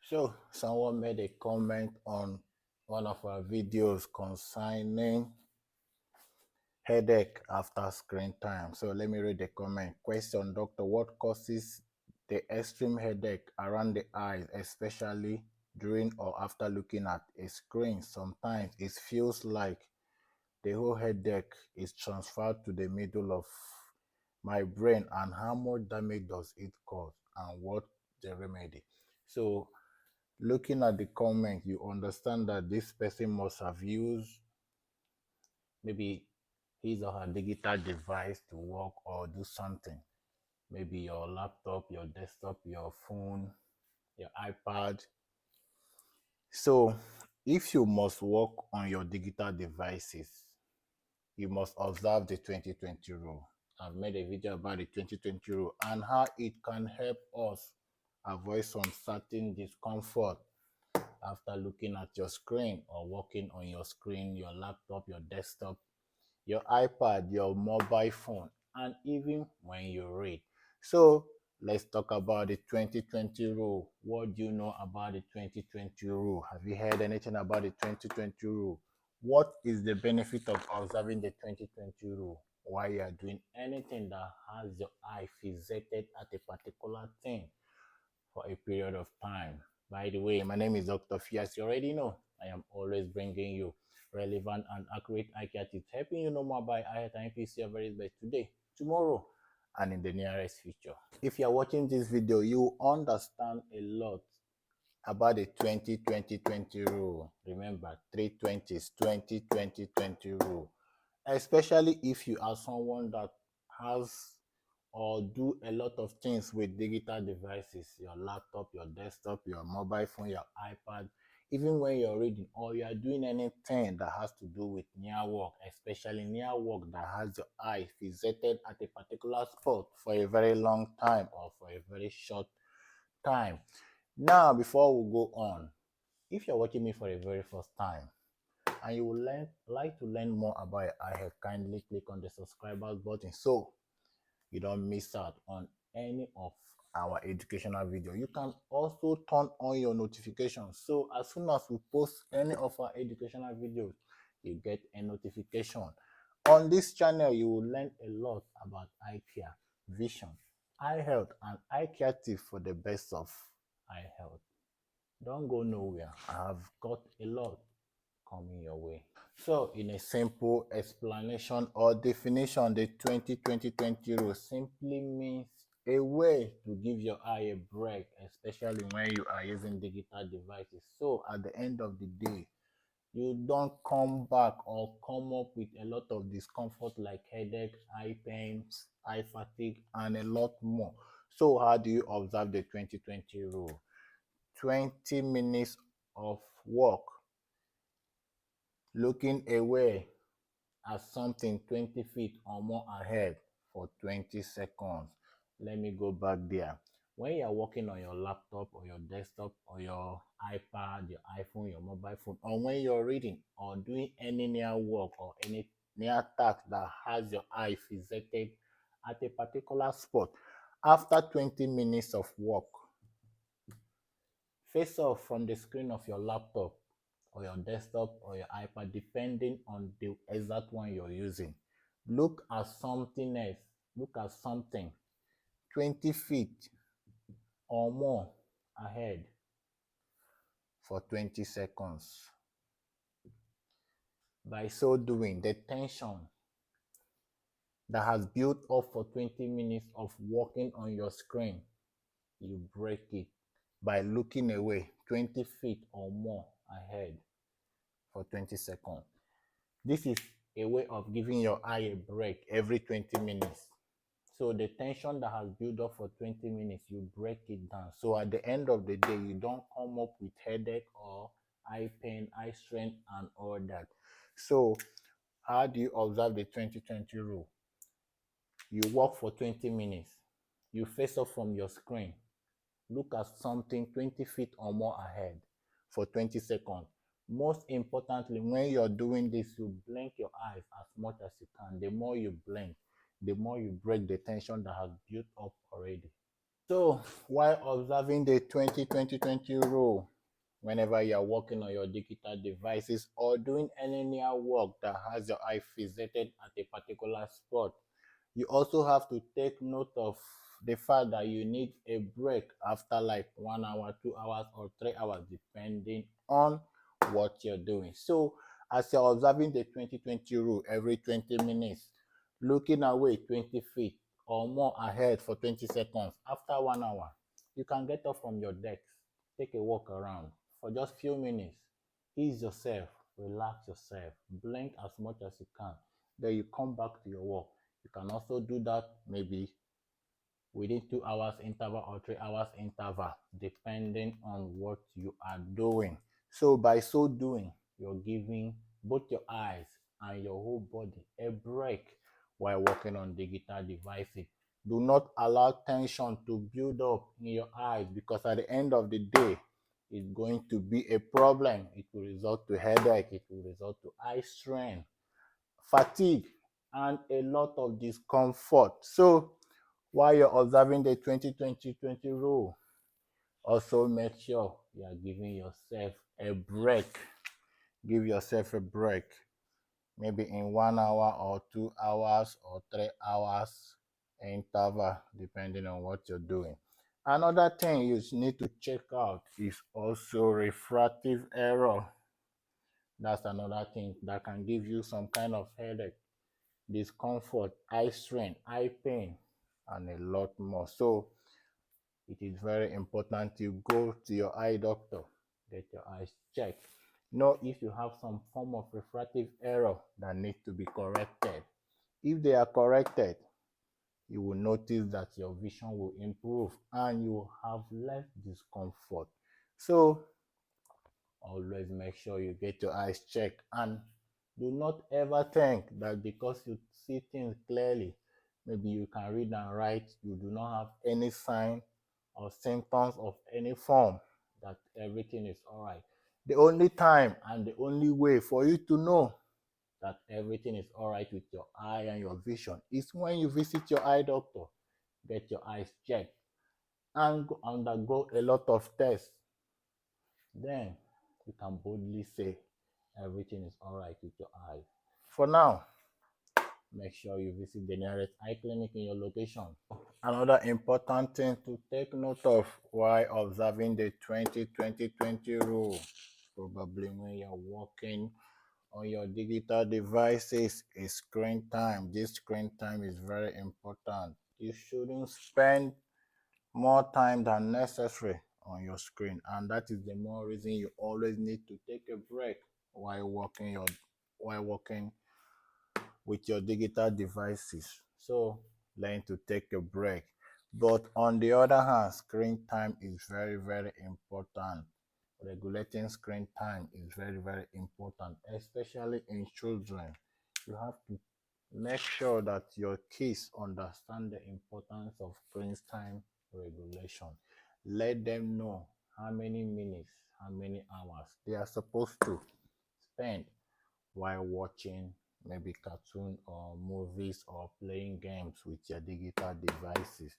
So, someone made a comment on one of our videos concerning headache after screen time. So, let me read the comment. Question, doctor, what causes the extreme headache around the eyes, especially during or after looking at a screen? Sometimes it feels like the whole headache is transferred to the middle of my brain, and how much damage does it cause, and what the remedy? So, looking at the comment, you understand that this person must have used maybe his or her digital device to work or do something. Maybe your laptop, your desktop, your phone, your iPad. So, if you must work on your digital devices, you must observe the 2020 rule. I've made a video about the 2020 rule and how it can help us avoid some certain discomfort after looking at your screen or working on your screen, your laptop, your desktop, your iPad, your mobile phone, and even when you read. So let's talk about the 2020 rule. What do you know about the 2020 rule? Have you heard anything about the 2020 rule? What is the benefit of observing the 2020 rule while you are doing anything that has your eye fixated at a particular thing for a period of time? By the way, my name is Dr. Fias. You already know I am always bringing you relevant and accurate eye care tips, helping you know more about eye health and PC average by today, tomorrow, and in the nearest future. If you are watching this video, you understand a lot about the 2020 rule. Remember, 320s, 2020 rule. Especially if you are someone that has or do a lot of things with digital devices, your laptop, your desktop, your mobile phone, your iPad, even when you're reading or you are doing anything that has to do with near work, especially near work that has your eye fixated at a particular spot for a very long time or for a very short time. Now, before we go on, if you're watching me for the very first time and you would like to learn more about your eye health, kindly click on the subscribers button so you don't miss out on any of our educational video. You can also turn on your notifications so as soon as we post any of our educational videos, you get a notification. On this channel, you will learn a lot about eye care, vision, eye health, and eye care tips for the best of eye health. Don't go nowhere. I have got a lot coming your way. So, in a simple explanation or definition, the 2020 rule simply means a way to give your eye a break, especially when you are using digital devices. So, at the end of the day, you don't come back or come up with a lot of discomfort like headache, eye pains, eye fatigue, and a lot more. So, how do you observe the 2020 rule? 20 minutes of work looking away at something 20 feet or more ahead for 20 seconds. Let me go back there. When you're working on your laptop or your desktop or your iPad, your iPhone, your mobile phone, or when you're reading or doing any near work or any near task that has your eye fixated at a particular spot, after 20 minutes of work, face off from the screen of your laptop or your desktop or your iPad, depending on the exact one you're using. Look at something else. Look at something 20 feet or more ahead for 20 seconds. By so doing, the tension that has built up for 20 minutes of working on your screen, you break it by looking away 20 feet or more ahead for 20 seconds. This is a way of giving your eye a break every 20 minutes. So the tension that has built up for 20 minutes, you break it down. So at the end of the day, you don't come up with headache or eye pain, eye strain, and all that. So how do you observe the 2020 rule? You walk for 20 minutes. You face up from your screen. Look at something 20 feet or more ahead for 20 seconds. Most importantly, when you're doing this, you blink your eyes as much as you can. The more you blink, the more you break the tension that has built up already. So, while observing the 20-20-20 rule, whenever you are working on your digital devices or doing any near work that has your eye fixated at a particular spot, you also have to take note of the fact that you need a break after like 1 hour, 2 hours, or 3 hours, depending on what you're doing. So, as you're observing the 20-20 rule every 20 minutes, looking away 20 feet or more ahead for 20 seconds after 1 hour, you can get up from your desk, take a walk around for just few minutes, ease yourself, relax yourself, blink as much as you can. Then you come back to your work. You can also do that maybe within 2 hours interval or 3 hours interval, depending on what you are doing. So by so doing, you're giving both your eyes and your whole body a break while working on digital devices. Do not allow tension to build up in your eyes, because at the end of the day, it's going to be a problem. It will result to headache, it will result to eye strain, fatigue, and a lot of discomfort. So while you're observing the 20-20-20 rule, also make sure you are giving yourself a break. Give yourself a break, maybe in 1 hour or 2 hours or 3 hours interval, depending on what you're doing. Another thing you need to check out is also refractive error. That's another thing that can give you some kind of headache, discomfort, eye strain, eye pain, and a lot more. So it is very important you go to your eye doctor, get your eyes checked. Know if you have some form of refractive error that needs to be corrected. If they are corrected, you will notice that your vision will improve and you will have less discomfort. So always make sure you get your eyes checked, and do not ever think that because you see things clearly, maybe you can read and write, you do not have any sign or symptoms of any form, that everything is all right. The only time and the only way for you to know that everything is all right with your eye and your vision is when you visit your eye doctor, get your eyes checked, and undergo a lot of tests. Then you can boldly say everything is all right with your eyes. For now, make sure you visit the nearest eye clinic in your location. Another important thing to take note of while observing the 20-20-20 rule, probably when you're working on your digital devices, is screen time. This screen time is very important. You shouldn't spend more time than necessary on your screen, and that is the more reason you always need to take a break while working with your digital devices. So learn to take a break. But on the other hand, screen time is very important. Regulating screen time is very important, especially in children. You have to make sure that your kids understand the importance of screen time regulation. Let them know how many minutes, how many hours they are supposed to spend while watching maybe cartoon or movies or playing games with your digital devices.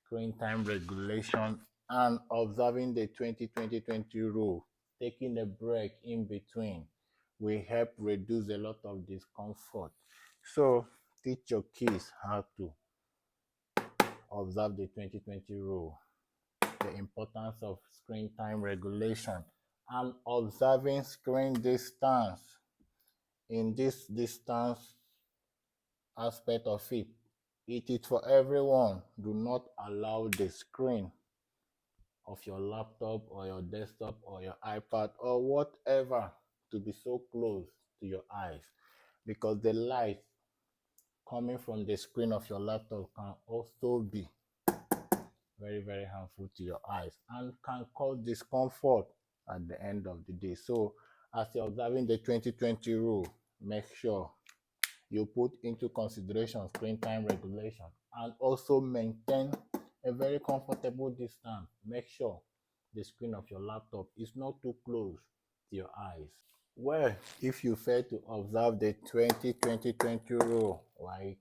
Screen time regulation and observing the 20-20-20 rule, taking a break in between, will help reduce a lot of discomfort. So teach your kids how to observe the 20-20 rule, the importance of screen time regulation, and observing screen distance. In this distance aspect of it, it is for everyone. Do not allow the screen of your laptop or your desktop or your iPad or whatever to be so close to your eyes, because the light coming from the screen of your laptop can also be very harmful to your eyes and can cause discomfort at the end of the day. So as you're observing the 20-20 rule, make sure you put into consideration screen time regulation and also maintain a very comfortable distance. Make sure the screen of your laptop is not too close to your eyes. Well, if you fail to observe the 20-20-20 rule, like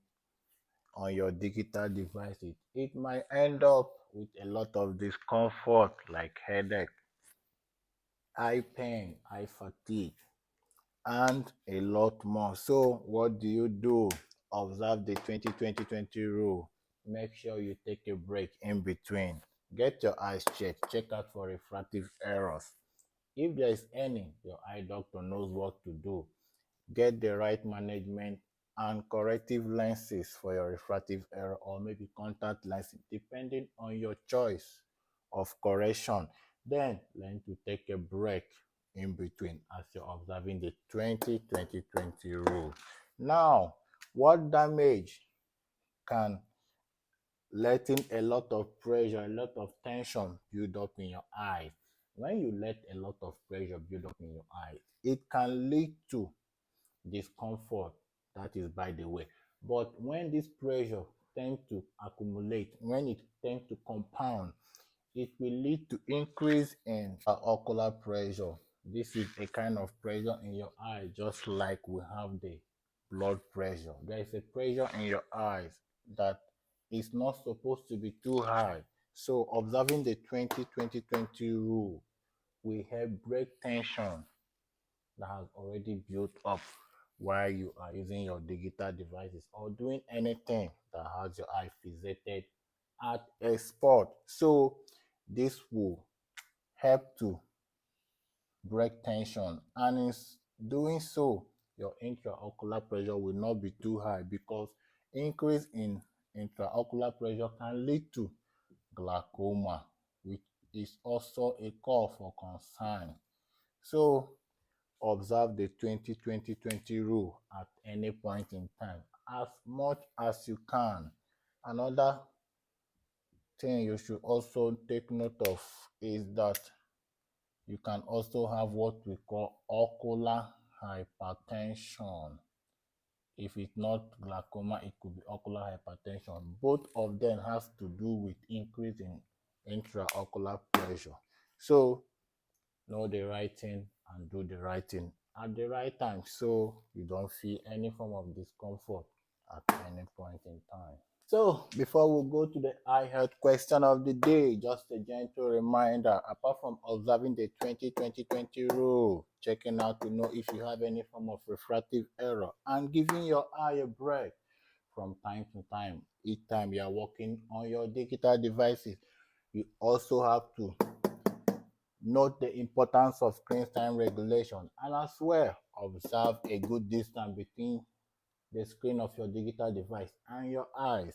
on your digital devices, it might end up with a lot of discomfort like headache, eye pain, eye fatigue, and a lot more. So, what do you do? Observe the 20-20-20 rule. Make sure you take a break in between. Get your eyes checked. Check out for refractive errors. If there is any, your eye doctor knows what to do. Get the right management and corrective lenses for your refractive error, or maybe contact lenses, depending on your choice of correction. Then learn to take a break in between as you're observing the 20-20-20 rule. Now, what damage can letting a lot of pressure, a lot of tension build up in your eyes? When you let a lot of pressure build up in your eyes, it can lead to discomfort. That is by the way. But when this pressure tends to accumulate, when it tends to compound, it will lead to increase in ocular pressure. This is a kind of pressure in your eye, just like we have the blood pressure. There is a pressure in your eyes that is not supposed to be too high. So observing the 20-20-20 rule will help break tension that has already built up while you are using your digital devices or doing anything that has your eye fixated at a spot. So this will help to break tension, and in doing so, your intraocular pressure will not be too high, because increase in intraocular pressure can lead to glaucoma, which is also a cause for concern. So observe the 20-20-20 rule at any point in time as much as you can. Another thing you should also take note of is that you can also have what we call ocular hypertension. If it's not glaucoma, it could be ocular hypertension. Both of them has to do with increase in intraocular pressure. So know the right thing and do the right thing at the right time, so you don't feel any form of discomfort at any point in time. So before we go to the eye health question of the day, just a gentle reminder: apart from observing the 20-20-20 rule, checking out to know if you have any form of refractive error, and giving your eye a break from time to time, each time you are working on your digital devices, you also have to note the importance of screen time regulation, and as well observe a good distance between the screen of your digital device and your eyes.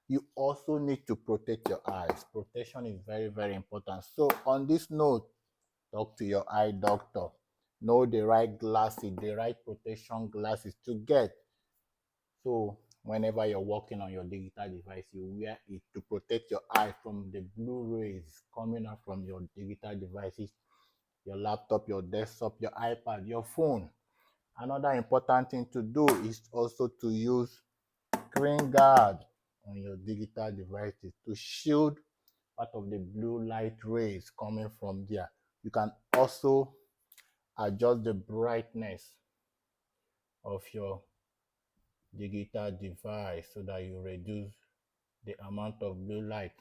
You also need to protect your eyes. Protection is very, very important. So on this note, talk to your eye doctor. Know the right glasses, the right protection glasses to get. So whenever you're working on your digital device, you wear it to protect your eye from the blue rays coming out from your digital devices, your laptop, your desktop, your iPad, your phone. Another important thing to do is also to use screen guard on your digital devices to shield part of the blue light rays coming from there. You can also adjust the brightness of your digital device so that you reduce the amount of blue light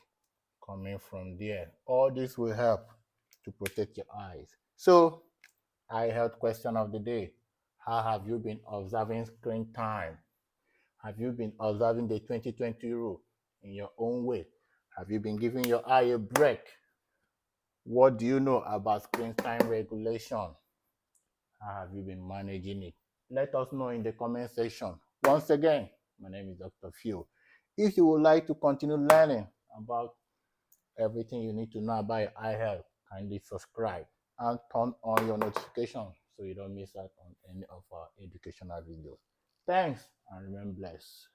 coming from there. All this will help to protect your eyes. So, eye health question of the day: how have you been observing screen time? Have you been observing the 20-20 rule in your own way? Have you been giving your eye a break? What do you know about screen time regulation? How have you been managing it? Let us know in the comment section. Once again, my name is Dr. Phil. If you would like to continue learning about everything you need to know about your eye health, kindly subscribe and turn on your notification so you don't miss out on any of our educational videos. Thanks and remain blessed.